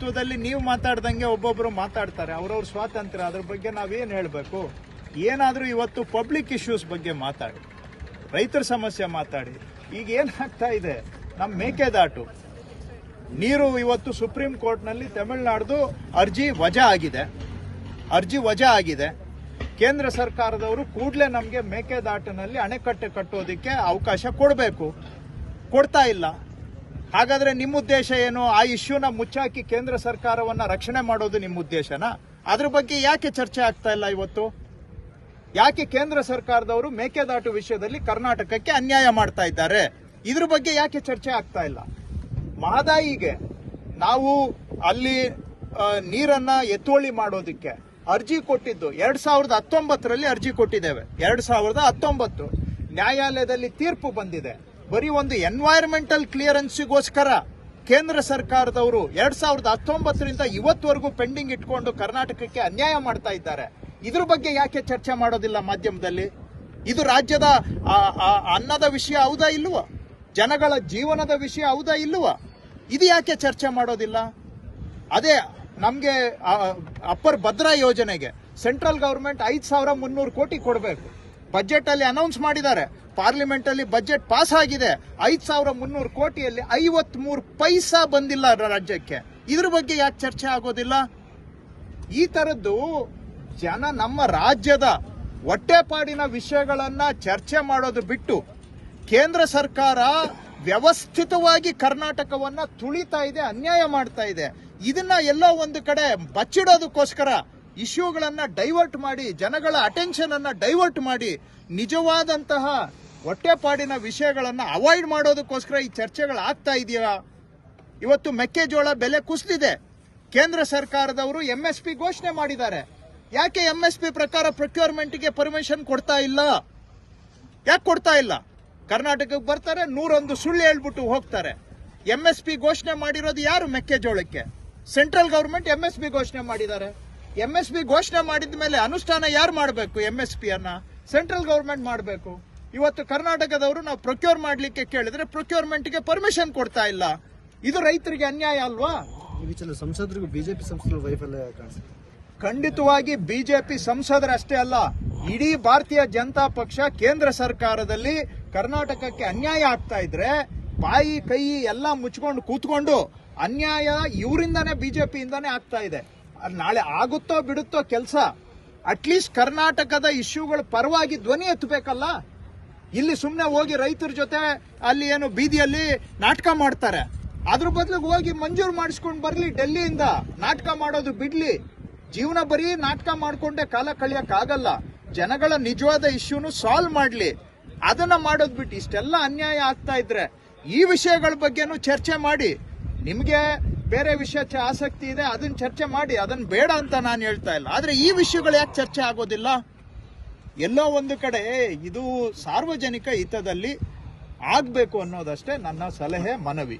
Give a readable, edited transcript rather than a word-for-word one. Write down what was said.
ಪ್ರಜಾಪ್ರಭುತ್ವದಲ್ಲಿ ನೀವು ಮಾತಾಡ್ದಂಗೆ ಒಬ್ಬೊಬ್ರು ಮಾತಾಡ್ತಾರೆ, ಅವ್ರವ್ರ ಸ್ವಾತಂತ್ರ್ಯ, ಅದ್ರ ಬಗ್ಗೆ ನಾವೇನು ಹೇಳಬೇಕು? ಏನಾದರೂ ಇವತ್ತು ಪಬ್ಲಿಕ್ ಇಶ್ಯೂಸ್ ಬಗ್ಗೆ ಮಾತಾಡಿ, ರೈತರ ಸಮಸ್ಯೆ ಮಾತಾಡಿ. ಈಗ ಏನಾಗ್ತಾ ಇದೆ, ನಮ್ಮ ಮೇಕೆದಾಟು ನೀರು ಇವತ್ತು ಸುಪ್ರೀಂ ಕೋರ್ಟ್ನಲ್ಲಿ ತಮಿಳುನಾಡ್ದು ಅರ್ಜಿ ವಜಾ ಆಗಿದೆ. ಕೇಂದ್ರ ಸರ್ಕಾರದವರು ಕೂಡಲೇ ನಮಗೆ ಮೇಕೆದಾಟಿನಲ್ಲಿ ಅಣೆಕಟ್ಟೆ ಕಟ್ಟೋದಕ್ಕೆ ಅವಕಾಶ ಕೊಡಬೇಕು, ಕೊಡ್ತಾ ಇಲ್ಲ. ಹಾಗಾದ್ರೆ ನಿಮ್ಮ ಉದ್ದೇಶ ಏನು? ಆ ಇಶ್ಯೂನ ಮುಚ್ಚಾಕಿ ಕೇಂದ್ರ ಸರ್ಕಾರವನ್ನ ರಕ್ಷಣೆ ಮಾಡೋದು ನಿಮ್ಮ ಉದ್ದೇಶನಾ? ಅದ್ರ ಬಗ್ಗೆ ಯಾಕೆ ಚರ್ಚೆ ಆಗ್ತಾ ಇಲ್ಲ ಇವತ್ತು? ಯಾಕೆ ಕೇಂದ್ರ ಸರ್ಕಾರದವರು ಮೇಕೆದಾಟು ವಿಷಯದಲ್ಲಿ ಕರ್ನಾಟಕಕ್ಕೆ ಅನ್ಯಾಯ ಮಾಡ್ತಾ ಇದ್ದಾರೆ? ಇದ್ರ ಬಗ್ಗೆ ಯಾಕೆ ಚರ್ಚೆ ಆಗ್ತಾ ಇಲ್ಲ? ಮಹದಾಯಿಗೆ ನಾವು ಅಲ್ಲಿ ನೀರನ್ನ ಎತ್ತುವಳಿ ಮಾಡೋದಕ್ಕೆ ಅರ್ಜಿ ಕೊಟ್ಟಿದ್ದು 2019ರಲ್ಲಿ ಅರ್ಜಿ ಕೊಟ್ಟಿದ್ದೇವೆ. 2019 ನ್ಯಾಯಾಲಯದಲ್ಲಿ ತೀರ್ಪು ಬಂದಿದೆ. ಬರೀ ಒಂದು ಎನ್ವೈರನ್ಮೆಂಟಲ್ ಕ್ಲಿಯರೆನ್ಸ್ಗೋಸ್ಕರ ಕೇಂದ್ರ ಸರ್ಕಾರದವರು 2019ರಿಂದ ಇವತ್ತವರೆಗೂ ಪೆಂಡಿಂಗ್ ಇಟ್ಕೊಂಡು ಕರ್ನಾಟಕಕ್ಕೆ ಅನ್ಯಾಯ ಮಾಡ್ತಾ ಇದ್ದಾರೆ. ಇದ್ರ ಬಗ್ಗೆ ಯಾಕೆ ಚರ್ಚೆ ಮಾಡೋದಿಲ್ಲ ಮಾಧ್ಯಮದಲ್ಲಿ? ಇದು ರಾಜ್ಯದ ಅನ್ನದ ವಿಷಯ ಹೌದಾ ಇಲ್ವಾ? ಜನಗಳ ಜೀವನದ ವಿಷಯ ಹೌದಾ ಇಲ್ವಾ? ಇದು ಯಾಕೆ ಚರ್ಚೆ ಮಾಡೋದಿಲ್ಲ? ಅದೇ ನಮಗೆ ಅಪ್ಪರ್ ಭದ್ರಾ ಯೋಜನೆಗೆ ಸೆಂಟ್ರಲ್ ಗವರ್ಮೆಂಟ್ 5,300 ಕೋಟಿ ಕೊಡಬೇಕು. ಬಜೆಟ್ ಅಲ್ಲಿ ಅನೌನ್ಸ್ ಮಾಡಿದ್ದಾರೆ, ಪಾರ್ಲಿಮೆಂಟ್ ಅಲ್ಲಿ ಬಜೆಟ್ ಪಾಸ್ ಆಗಿದೆ. 5,300 ಕೋಟಿಯಲ್ಲಿ 53 ಪೈಸಾ ಬಂದಿಲ್ಲ ರಾಜ್ಯಕ್ಕೆ. ಇದ್ರ ಬಗ್ಗೆ ಯಾಕೆ ಚರ್ಚೆ ಆಗೋದಿಲ್ಲ? ಈ ತರದ್ದು ನಮ್ಮ ರಾಜ್ಯದ ಹೊಟ್ಟೆಪಾಡಿನ ವಿಷಯಗಳನ್ನ ಚರ್ಚೆ ಮಾಡೋದು ಬಿಟ್ಟು ಕೇಂದ್ರ ಸರ್ಕಾರ ವ್ಯವಸ್ಥಿತವಾಗಿ ಕರ್ನಾಟಕವನ್ನ ತುಳಿತಾ ಇದೆ, ಅನ್ಯಾಯ ಮಾಡ್ತಾ ಇದೆ. ಇದನ್ನ ಎಲ್ಲೋ ಒಂದು ಕಡೆ ಬಚ್ಚಿಡೋದಕ್ಕೋಸ್ಕರ ಇಶ್ಯೂಗಳನ್ನ ಡೈವರ್ಟ್ ಮಾಡಿ, ಜನಗಳ ಅಟೆನ್ಷನ್ ಅನ್ನ ಡೈವರ್ಟ್ ಮಾಡಿ, ನಿಜವಾದಂತಹ ಹೊಟ್ಟೆಪಾಡಿನ ವಿಷಯಗಳನ್ನ ಅವಾಯ್ಡ್ ಮಾಡೋದಕ್ಕೋಸ್ಕರ ಈ ಚರ್ಚೆಗಳು ಆಗ್ತಾ ಇದೆಯಾ? ಇವತ್ತು ಮೆಕ್ಕೆಜೋಳ ಬೆಲೆ ಕುಸಿದಿದೆ. ಕೇಂದ್ರ ಸರ್ಕಾರದವರು MSP ಘೋಷಣೆ ಮಾಡಿದ್ದಾರೆ. ಯಾಕೆ MSP ಪ್ರಕಾರ ಪ್ರೊಕ್ಯೂರ್ಮೆಂಟ್ಗೆ ಪರ್ಮಿಷನ್ ಕೊಡ್ತಾ ಇಲ್ಲ? ಯಾಕೆ ಕೊಡ್ತಾ ಇಲ್ಲ? ಕರ್ನಾಟಕಕ್ಕೆ ಬರ್ತಾರೆ, 101 ಸುಳ್ಳು ಹೇಳ್ಬಿಟ್ಟು ಹೋಗ್ತಾರೆ. MSP ಘೋಷಣೆ ಮಾಡಿರೋದು ಯಾರು? ಮೆಕ್ಕೆಜೋಳಕ್ಕೆ ಸೆಂಟ್ರಲ್ ಗವರ್ಮೆಂಟ್ MSP ಘೋಷಣೆ ಮಾಡಿದ್ದಾರೆ. MSP ಘೋಷಣೆ ಮಾಡಿದ ಮೇಲೆ ಅನುಷ್ಠಾನ ಯಾರು ಮಾಡಬೇಕು? MSP ಅನ್ನ ಸೆಂಟ್ರಲ್ ಗವರ್ಮೆಂಟ್ ಮಾಡಬೇಕು. ಇವತ್ತು ಕರ್ನಾಟಕದವರು ನಾವು ಪ್ರೊಕ್ಯೂರ್ ಮಾಡ್ಲಿಕ್ಕೆ ಕೇಳಿದ್ರೆ ಪ್ರೊಕ್ಯೂರ್ಮೆಂಟ್ಗೆ ಪರ್ಮಿಷನ್ ಕೊಡ್ತಾ ಇಲ್ಲ. ಇದು ರೈತರಿಗೆ ಅನ್ಯಾಯ ಅಲ್ವಾ? ಸಂಸದರಿಗೂ ಬಿಜೆಪಿ ಸಂಸದರು ವೈಫಲ್ಯ ಕಾಣಿಸುತ್ತೆ. ಖಂಡಿತವಾಗಿ ಬಿಜೆಪಿ ಸಂಸದರಷ್ಟೇ ಅಲ್ಲ, ಇಡೀ ಭಾರತೀಯ ಜನತಾ ಪಕ್ಷ ಕೇಂದ್ರ ಸರ್ಕಾರದಲ್ಲಿ ಕರ್ನಾಟಕಕ್ಕೆ ಅನ್ಯಾಯ ಆಗ್ತಾ ಇದ್ರೆ ಬಾಯಿ ಕೈ ಎಲ್ಲ ಮುಚ್ಕೊಂಡು ಕೂತ್ಕೊಂಡು ಅನ್ಯಾಯ ಇವರಿಂದಾನೇ ಬಿಜೆಪಿಯಿಂದಾನೇ ಆಗ್ತಾ ಇದೆ. ನಾಳೆ ಆಗುತ್ತೋ ಬಿಡುತ್ತೋ ಕೆಲಸ, ಅಟ್ಲೀಸ್ಟ್ ಕರ್ನಾಟಕದ ಇಶ್ಯೂಗಳ ಪರವಾಗಿ ಧ್ವನಿ ಎತ್ತಬೇಕಲ್ಲ. ಇಲ್ಲಿ ಸುಮ್ಮನೆ ಹೋಗಿ ರೈತರ ಜೊತೆ ಅಲ್ಲಿ ಏನು ಬೀದಿಯಲ್ಲಿ ನಾಟಕ ಮಾಡ್ತಾರೆ. ಅದ್ರ ಬದಲಿಗೆ ಹೋಗಿ ಮಂಜೂರು ಮಾಡಿಸ್ಕೊಂಡು ಬರ್ಲಿ, ಡೆಲ್ಲಿಯಿಂದ ನಾಟಕ ಮಾಡೋದು ಬಿಡ್ಲಿ. ಜೀವನ ಬರೀ ನಾಟಕ ಮಾಡ್ಕೊಂಡೆ ಕಾಲ ಕಳಿಯಕ್ಕಾಗಲ್ಲ. ಜನಗಳ ನಿಜವಾದ ಇಶ್ಯೂನು ಸಾಲ್ವ್ ಮಾಡ್ಲಿ. ಅದನ್ನ ಮಾಡೋದ್ ಬಿಟ್ಟು ಇಷ್ಟೆಲ್ಲ ಅನ್ಯಾಯ ಆಗ್ತಾ ಇದ್ರೆ ಈ ವಿಷಯಗಳ ಬಗ್ಗೆನೂ ಚರ್ಚೆ ಮಾಡಿ. ನಿಮ್ಗೆ ಬೇರೆ ವಿಷಯ ಆಸಕ್ತಿ ಇದೆ, ಅದನ್ನ ಚರ್ಚೆ ಮಾಡಿ, ಅದನ್ನ ಬೇಡ ಅಂತ ನಾನು ಹೇಳ್ತಾ ಇಲ್ಲ. ಆದ್ರೆ ಈ ವಿಷಯಗಳು ಯಾಕೆ ಚರ್ಚೆ ಆಗೋದಿಲ್ಲ? ಎಲ್ಲೋ ಒಂದು ಕಡೆ ಇದು ಸಾರ್ವಜನಿಕ ಹಿತದಲ್ಲಿ ಆಗ್ಬೇಕು ಅನ್ನೋದಷ್ಟೇ ನನ್ನ ಸಲಹೆ, ಮನವಿ.